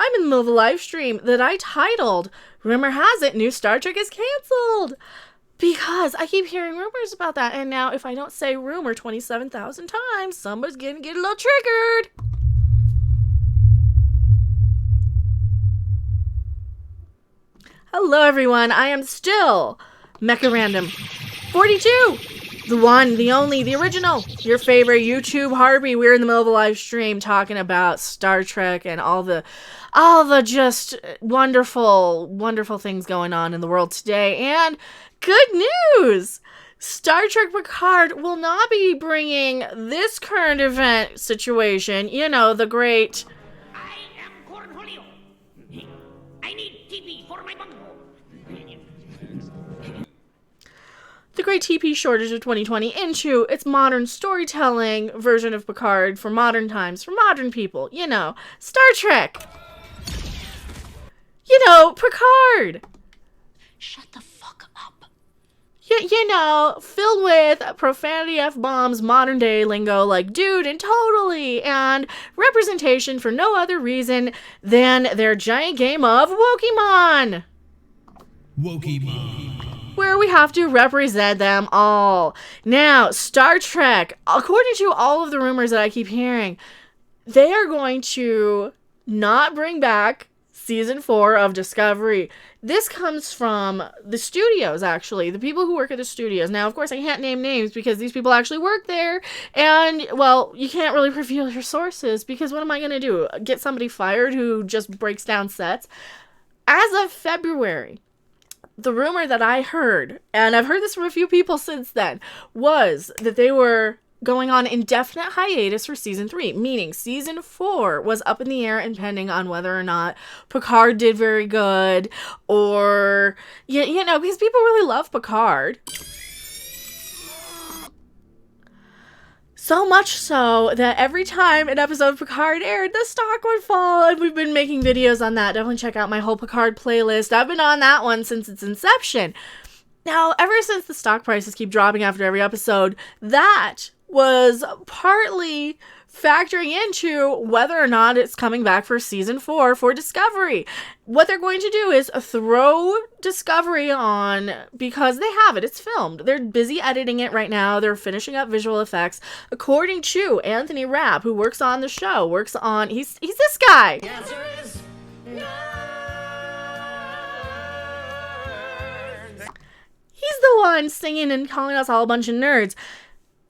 I'm in the middle of a live stream that I titled, Rumor Has It, New Star Trek is Canceled. Because I keep hearing rumors about that, and now if I don't say rumor 27,000 times, somebody's gonna get a little triggered. Hello everyone, I am still Mecha Random 42. The one, the only, the original, your favorite YouTube Harpy. We're in the middle of a live stream talking about Star Trek and all the just wonderful, wonderful things going on in the world today. And good news! Star Trek Picard will not be bringing this current event situation, you know, the great... I am Cornholio. I need TP for my bungo. The great TP shortage of 2020 into its modern storytelling version of Picard for modern times, for modern people. You know, Star Trek. You know, Picard. Shut the fuck up. You know, filled with profanity, F-bombs, modern day lingo like dude and totally, and representation for no other reason than their giant game of Wokemon. Where we have to represent them all. Now, Star Trek, according to all of the rumors that I keep hearing, they are going to not bring back season 4 of Discovery. This comes from the studios, actually, the people who work at the studios. Now, of course, I can't name names because these people actually work there, and, well, you can't really reveal your sources because what am I going to do? Get somebody fired who just breaks down sets? As of February, the rumor that I heard, and I've heard this from a few people since then, was that they were going on indefinite hiatus for season 3, meaning season 4 was up in the air and pending on whether or not Picard did very good, or, you know, because people really love Picard. So much so that every time an episode of Picard aired, the stock would fall, and we've been making videos on that. Definitely check out my whole Picard playlist. I've been on that one since its inception. Now, ever since the stock prices keep dropping after every episode, that was partly factoring into whether or not it's coming back for season 4 for Discovery. What they're going to do is throw Discovery on because they have it. It's filmed. They're busy editing it right now. They're finishing up visual effects. According to Anthony Rapp, who works on the show, he's this guy. The answer is no. He's the one singing and calling us all a bunch of nerds.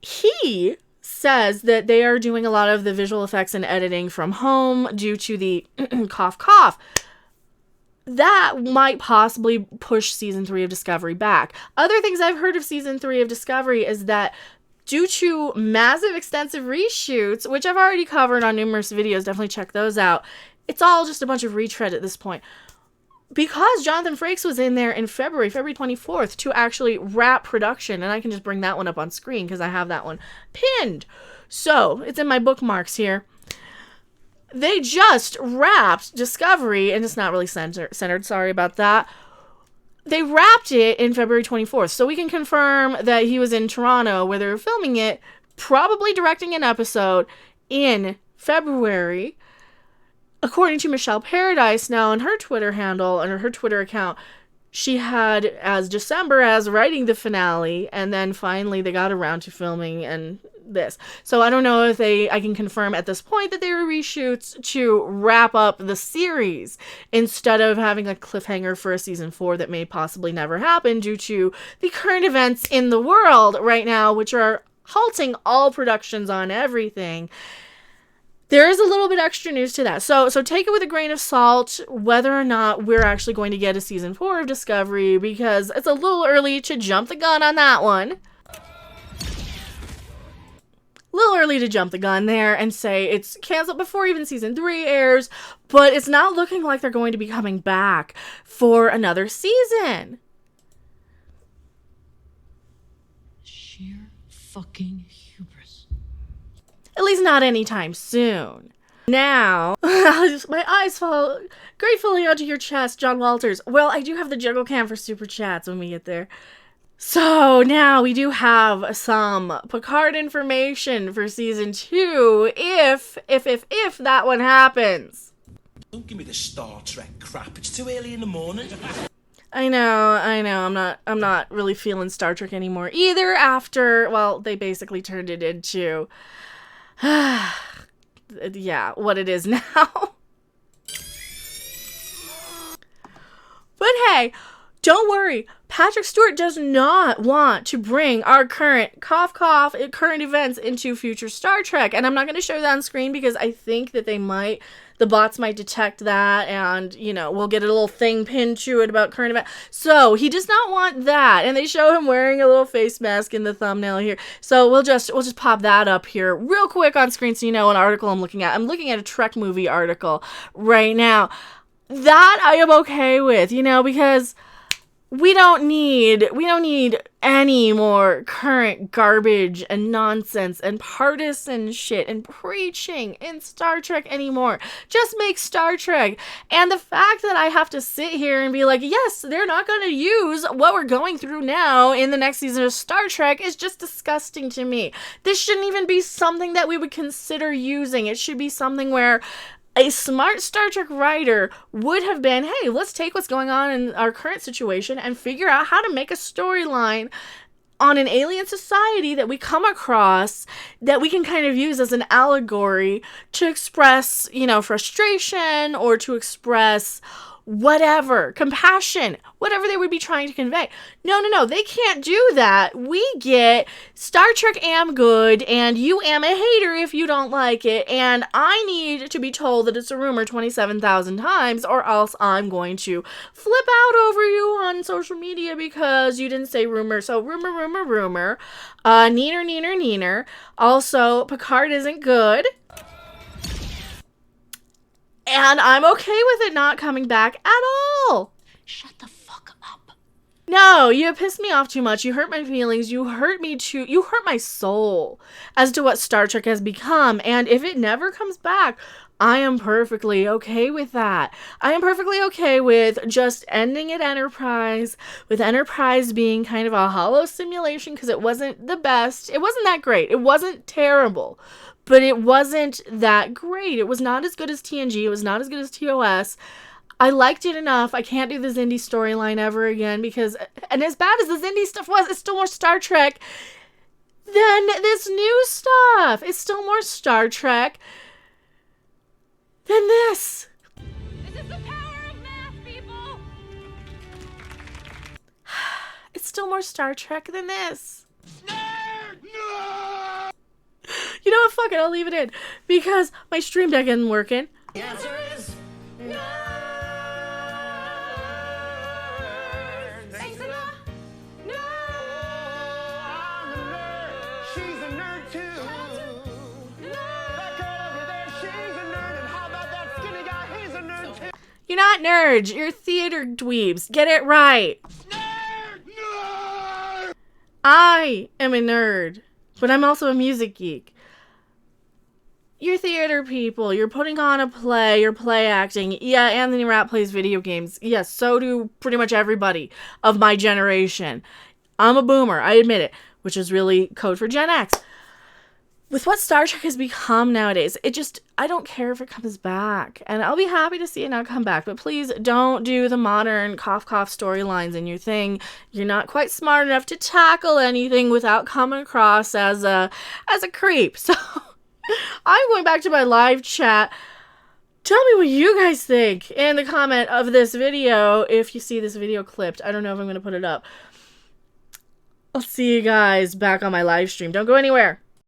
He says that they are doing a lot of the visual effects and editing from home due to the cough cough. That might possibly push season 3 of Discovery back. Other things I've heard of season 3 of Discovery is that due to massive extensive reshoots, which I've already covered on numerous videos, definitely check those out. It's all just a bunch of retread at this point. Because Jonathan Frakes was in there in February 24th, to actually wrap production, and I can just bring that one up on screen because I have that one pinned. So, it's in my bookmarks here. They just wrapped Discovery, and it's not really centered, sorry about that. They wrapped it in February 24th, so we can confirm that he was in Toronto where they were filming it, probably directing an episode in February. According to Michelle Paradise, now on her Twitter handle, under her Twitter account, she had as December as writing the finale, and then finally they got around to filming and this. So I don't know if I can confirm at this point that they were reshoots to wrap up the series instead of having a cliffhanger for a season 4 that may possibly never happen due to the current events in the world right now, which are halting all productions on everything. There is a little bit extra news to that. So take it with a grain of salt whether or not we're actually going to get a season 4 of Discovery, because it's a little early to jump the gun on that one. A little early to jump the gun there and say it's canceled before even season 3 airs, but it's not looking like they're going to be coming back for another season. Sheer fucking hubris. At least not anytime soon. Now, my eyes fall gratefully onto your chest, John Walters. Well, I do have the juggle cam for super chats when we get there. So now we do have some Picard information for season 2, if that one happens. Don't give me the Star Trek crap. It's too early in the morning. I know. I'm not really feeling Star Trek anymore either after, well, they basically turned it into, yeah, what it is now. But hey, don't worry. Patrick Stewart does not want to bring our current current events into future Star Trek. And I'm not going to show that on screen because I think that the bots might detect that and, we'll get a little thing pinned to it about current event. So he does not want that. And they show him wearing a little face mask in the thumbnail here. So we'll just pop that up here real quick on screen so you know what article I'm looking at. I'm looking at a Trek movie article right now. That I am okay with, because we don't need any more current garbage and nonsense and partisan shit and preaching in Star Trek anymore. Just make Star Trek. And the fact that I have to sit here and be like, yes, they're not going to use what we're going through now in the next season of Star Trek is just disgusting to me. This shouldn't even be something that we would consider using. It should be something where a smart Star Trek writer would have been, hey, let's take what's going on in our current situation and figure out how to make a storyline on an alien society that we come across that we can kind of use as an allegory to express, frustration or to express whatever, compassion, whatever they would be trying to convey. No, they can't do that. We get Star Trek am good, and you am a hater if you don't like it, and I need to be told that it's a rumor 27,000 times, or else I'm going to flip out over you on social media because you didn't say rumor. So rumor, neener. Also, Picard isn't good. And I'm okay with it not coming back at all. Shut the fuck up. No, you pissed me off too much. You hurt my feelings. You hurt me too. You hurt my soul as to what Star Trek has become. And if it never comes back, I am perfectly okay with that. I am perfectly okay with just ending at Enterprise, with Enterprise being kind of a hollow simulation because it wasn't the best. It wasn't that great. It wasn't terrible. But it wasn't that great. It was not as good as TNG. It was not as good as TOS. I liked it enough. I can't do the Xindi storyline ever again because, and as bad as the Xindi stuff was, it's still more Star Trek than this new stuff. It's still more Star Trek than this. This is the power of math, people! It's still more Star Trek than this. No! You know what? Fuck it. I'll leave it in because my stream deck isn't working. The answer is no. Thanks a lot! No! I'm a nerd. She's a nerd too. That girl over there, she's a nerd. And how about that skinny guy? He's a nerd too. You're not nerds. You're theater dweebs. Get it right. Nerd! I am a nerd, but I'm also a music geek. You're theater people. You're putting on a play. You're play acting. Yeah, Anthony Rapp plays video games. Yes, so do pretty much everybody of my generation. I'm a boomer. I admit it, which is really code for Gen X. With what Star Trek has become nowadays, I don't care if it comes back. And I'll be happy to see it not come back. But please don't do the modern cough storylines in your thing. You're not quite smart enough to tackle anything without coming across as a creep. So I'm going back to my live chat. Tell me what you guys think in the comment of this video. If you see this video clipped, I don't know if I'm going to put it up. I'll see you guys back on my live stream. Don't go anywhere.